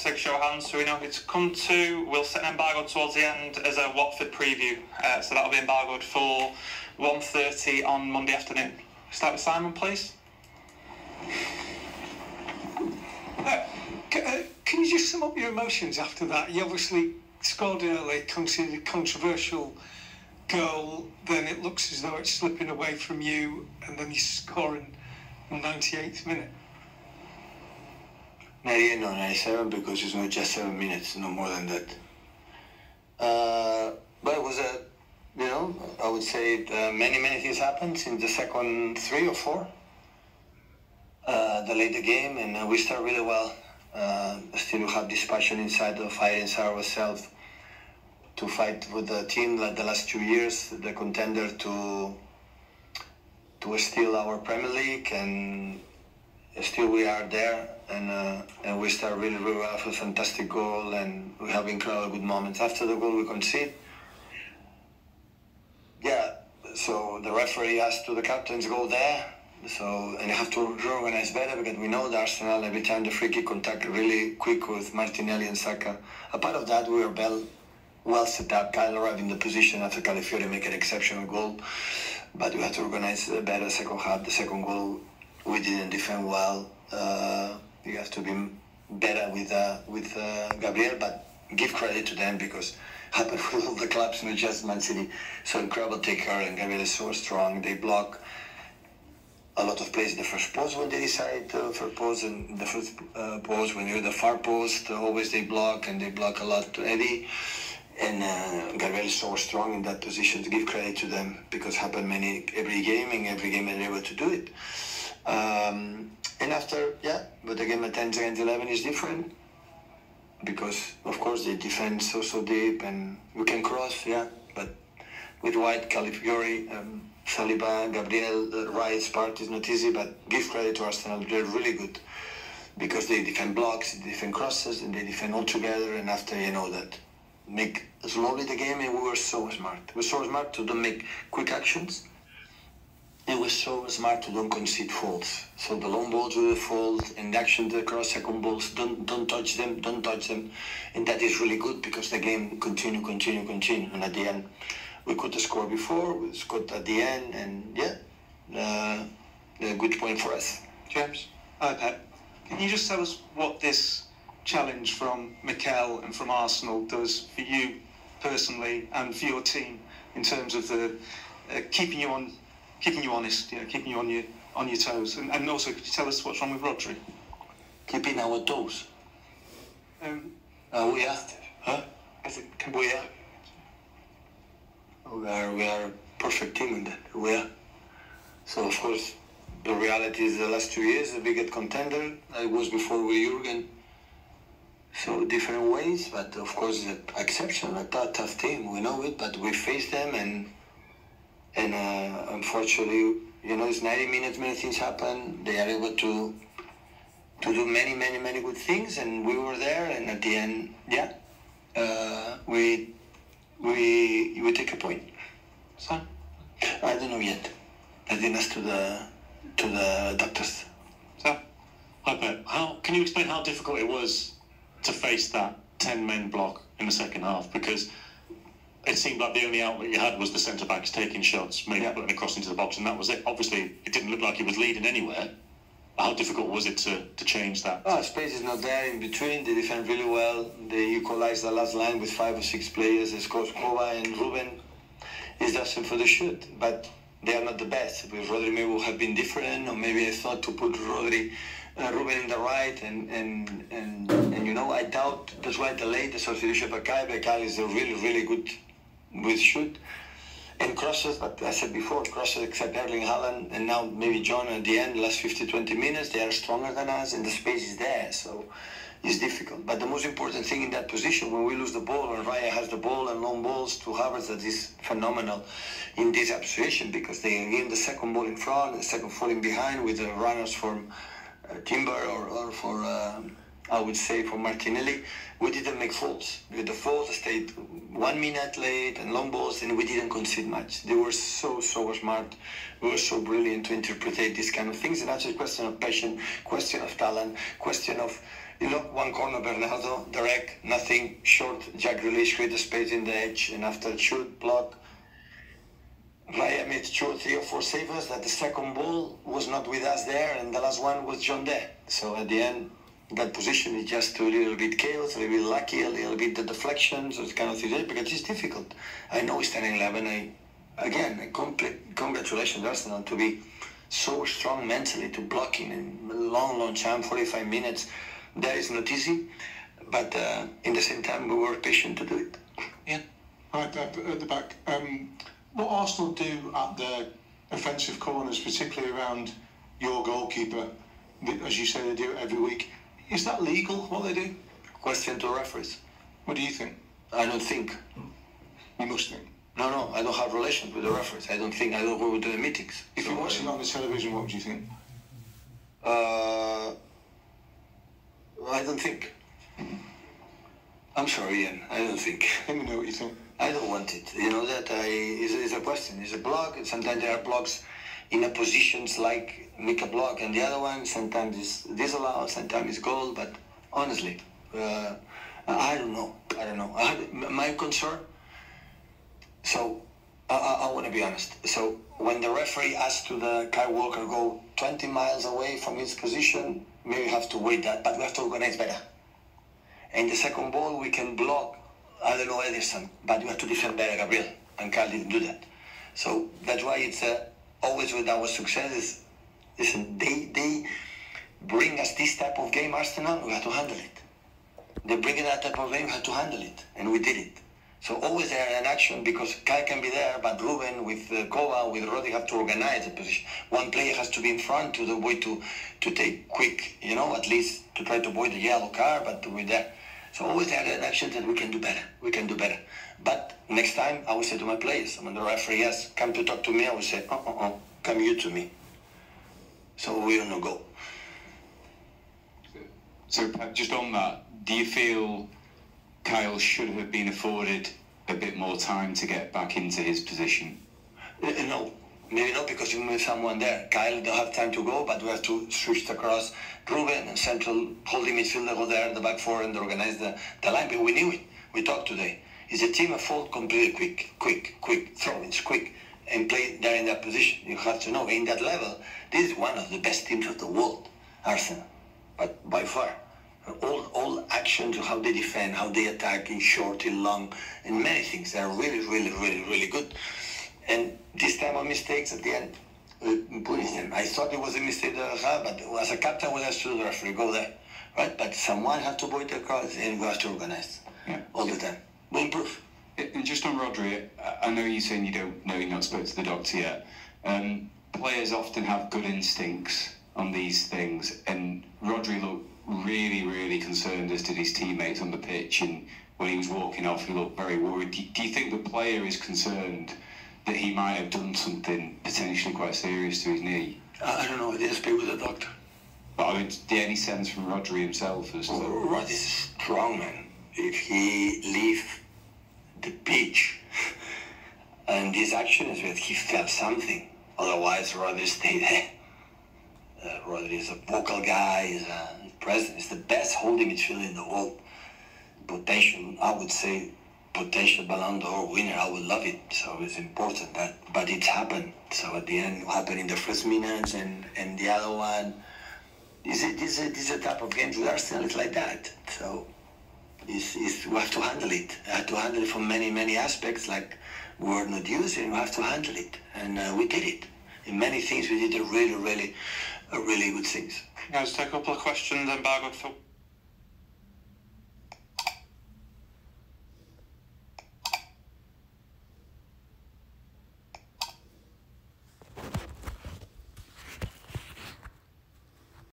to take a show of hands so we know who to come to. We'll set an embargo towards the end as a Watford preview. So that'll be embargoed for 1:30 on Monday afternoon. Start with Simon, please. Can you just sum up your emotions after that? You obviously scored early, conceded a controversial goal, then it looks as though it's slipping away from you, and then you score in the 98th minute. 98, no, 97, because it's not just 7 minutes, no more than that. But it was I would say many things happened in the second 3 or 4. Delayed the game, and we start really well. Still have this passion inside the fight inside ourselves to fight with the team like the last 2 years, the contender to steal our Premier League, and still we are there, and we start really well with a fantastic goal, and we have incredible good moments. After the goal we concede, so the referee asked to the captains go there, and you have to reorganize better, because we know the Arsenal, every time the free kick contact really quick with Martinelli and Saka. A part of that, we were well set up. Kyle arrived in the position after Calafiori make an exceptional goal, but we had to organize better second half. The second goal, we didn't defend well. You have to be better with Gabriel, but give credit to them, because happened with all the clubs, not just Man City. So incredible taker, and Gabriel is so strong. They block a lot of plays in the first post when they decide for post, and the first post when you're in the far post, always they block, and they block a lot to Eddie. And Gabriel is so strong in that position. To give credit to them, because happen every game, and every game they're able to do it. And after, but the game at 10 against 11 is different, because of course they defend so deep, and we can cross, but with White, Calafiori, Saliba, Gabriel, the right part is not easy, but give credit to Arsenal. They're really good, because they defend blocks, they defend crosses, and they defend all together, and after that make slowly the game, and we were so smart. We were so smart to don't make quick actions. It was so smart to don't concede faults. So the long balls with the fault, and the action, the cross second balls, don't touch them, and that is really good, because the game continue, and at the end we could score before, we scored at the end, and a good point for us. James? Hi, Pep. Can you just tell us what this challenge from Mikel and from Arsenal does for you personally and for your team, in terms of the keeping you honest, keeping you on your toes, and also could you tell us what's wrong with Rodri? Keeping our toes. We are, huh? We are a perfect team in that. We are. So of course, the reality is the last 2 years the biggest contender. I was before with Jurgen. So different ways, but of course the exception, a tough team. We know it, but we face them, and unfortunately, it's 90 minutes, many things happen. They are able to do many good things, and we were there, and at the end, we take a point. So I don't know yet. I didn't ask to the doctors. So, hi Pep. Can you explain how difficult it was to face that 10-men block in the second half? Because it seemed like the only outlet you had was the centre-backs taking shots, maybe putting a cross into the box, and that was it. Obviously, it didn't look like he was leading anywhere. How difficult was it to change that? Space is not there in between. They defend really well. They equalize the last line with 5 or 6 players. It's Koskova and Ruben is destined for the shoot, but they are not the best. With Rodri maybe would have been different, or maybe I thought to put Ruben in the right, and I doubt that's why I delayed the substitution of Bakay is a really good with shoot and crosses, but I said before, crosses except Erling Haaland and now maybe John at the end, last 50-20 minutes, they are stronger than us, and the space is there, so it's difficult. But the most important thing in that position, when we lose the ball, when Raya has the ball and long balls to Havertz, that is phenomenal in this situation, because they give the second ball in front, the second falling behind with the runners from Timber or for I would say for Martinelli. We didn't make faults. With the faults stayed 1 minute late and long balls, and we didn't concede much. They were so smart. We were so brilliant to interpret these kind of things, and that's a question of passion, question of talent, question of You look one corner, Bernardo, direct, nothing, short, Jack release, create a space in the edge, and after shoot, block. Raya made 2 or 3 or 4 savers, that the second ball was not with us there, and the last one was John there. So at the end, that position is just a little bit chaos, a little bit lucky, a little bit the deflections, those kind of things, because it's difficult. I know it's 10-11. Congratulations, Arsenal, to be so strong mentally, to blocking in a long time, 45 minutes. That is not easy, but in the same time, we were patient to do it. Yeah. Right, at the back. What Arsenal do at the offensive corners, particularly around your goalkeeper, as you say, they do it every week. Is that legal, what they do? Question to referees. What do you think? I don't think. You must think. No, I don't have relations with the referees. I don't go to the meetings. If you're watching on the television, what would you think? I don't think. I'm sorry, Ian. I don't think. Let me know what you think. I don't want it. You know that is a question. It's a block. Sometimes there are blocks in a positions like make a block, and the other one sometimes is disallowed, sometimes it's goal. But honestly, I don't know. My concern. So I want to be honest. So when the referee asks to the Kyle Walker go 20 miles away from his position, maybe we have to wait that, but we have to organize better. And the second ball we can block. I don't know Edison, but we have to defend better, Gabriel, and Kyle didn't do that. So that's why it's always with our success is, listen, they bring us this type of game, Arsenal, we have to handle it. They bring in that type of game, we have to handle it, and we did it. So always there an action, because Kyle can be there, but Ruben with Kova, with Rodri have to organize the position. One player has to be in front to avoid to take quick, at least to try to avoid the yellow card, but to be there. So always there an action that we can do better. But next time I will say to my players, when the referee has come to talk to me, I will say, come you to me. So we don't go. So Pep, just on that, do you feel Kyle should have been afforded a bit more time to get back into his position? No, maybe not, because you move someone there. Kyle don't have time to go, but we have to switch across. Ruben and central holding midfielder go there, the back four, and organize the line. But we knew it. We talked today. It's a team effort, completely quick throw-ins, quick, and play there in that position. You have to know, in that level, this is one of the best teams of the world, Arsenal, but by far. All actions, how they defend, how they attack in short, in long, and many things. They are really good. And this time of mistakes at the end, punish them. I thought it was a mistake that I had, but as a captain, we have to the referee go there, right? But someone has to avoid the cross, and we have to organize all the time. We improve. And just on Rodri, I know you're saying you don't know, you're not spoke to the doctor yet. Players often have good instincts on these things, and Rodri looked really concerned, as did his teammates on the pitch, and when he was walking off he looked very worried. Do you think the player is concerned that he might have done something potentially quite serious to his knee? I don't know, I didn't speak with the doctor. But I mean, do you have any sense from Rodri himself as to... Rodri is strong, man. If he leave the pitch and this action is that he felt something, otherwise Rodri stay there. Rodri is a vocal guy, is a president, is the best holding midfielder in the world. Potential, I would say, potential Ballon d'Or winner. I would love it. So it's important that, but it happened. So at the end, it happened in the first minutes, and the other one. This is a type of games with Arsenal. It's like that. So we have to handle it. We have to handle it from many aspects. Like we were not using, we have to handle it, and we did it. In many things, we did really good things. Guys, take a couple of questions and bag up for.